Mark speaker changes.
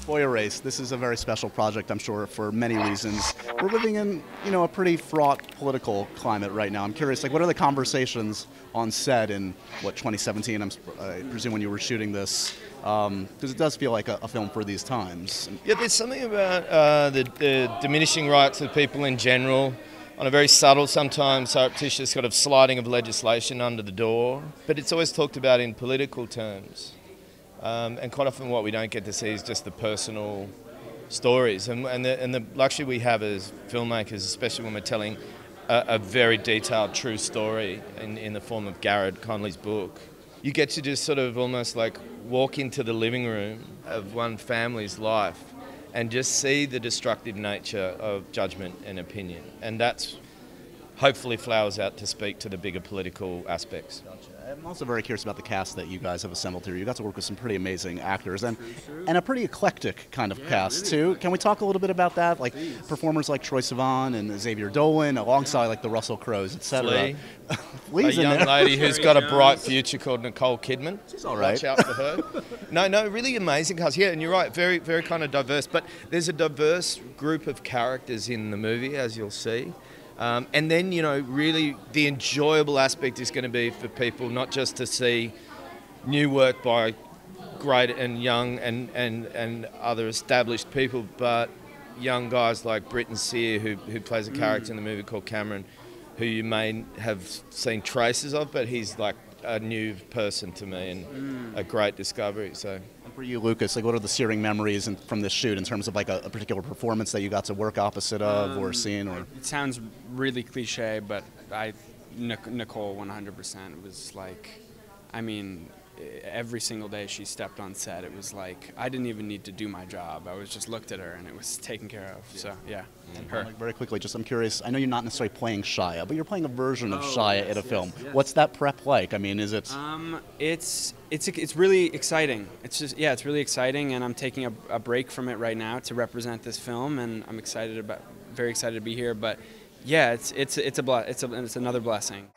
Speaker 1: Boy Erased, this is a very special project, I'm sure, for many reasons. We're living in, a pretty fraught political climate right now. I'm curious, what are the conversations on set in, 2017, I presume when you were shooting this? Because it does feel like a film for these times.
Speaker 2: Yeah, there's something about the diminishing rights of people in general, on a very subtle, sometimes surreptitious sort of sliding of legislation under the door. But it's always talked about in political terms. And quite often what we don't get to see is just the personal stories. And the luxury we have as filmmakers, especially when we're telling a very detailed, true story in the form of Garrett Conley's book, you get to just sort of almost walk into the living room of one family's life and just see the destructive nature of judgment and opinion. And that's hopefully flowers out to speak to the bigger political aspects.
Speaker 1: Gotcha. I'm also very curious about the cast that you guys have assembled here. You got to work with some pretty amazing actors and a pretty eclectic kind of cast too. Can we talk a little bit about that? Performers like Troye Sivan and Xavier Dolan alongside the Russell Crowes, etc.
Speaker 2: A young lady who's got a bright future called Nicole Kidman.
Speaker 1: She's all right.
Speaker 2: Watch out for her. No, really amazing cast. Yeah, and you're right, very, very kind of diverse. But there's a diverse group of characters in the movie, as you'll see. And then, really the enjoyable aspect is going to be for people not just to see new work by great and young and other established people, but young guys like Britton Sear, who plays a character in the movie called Cameron, who you may have seen traces of, but he's like a new person to me and a great discovery. So.
Speaker 1: For you, Lucas, what are the searing memories from this shoot in terms of a particular performance that you got to work opposite of or scene? Or
Speaker 3: it sounds really cliche, but Nicole 100% was every single day she stepped on set, it was I didn't even need to do my job. I was just looked at her and it was taken care of. So yeah, her.
Speaker 1: Very quickly, I'm curious. I know you're not necessarily playing Shia, but you're playing a version of Shia in a film. Yes. What's that prep like? Is it?
Speaker 3: It's really exciting. It's really exciting, and I'm taking a break from it right now to represent this film, and I'm very excited to be here. But yeah, it's another blessing.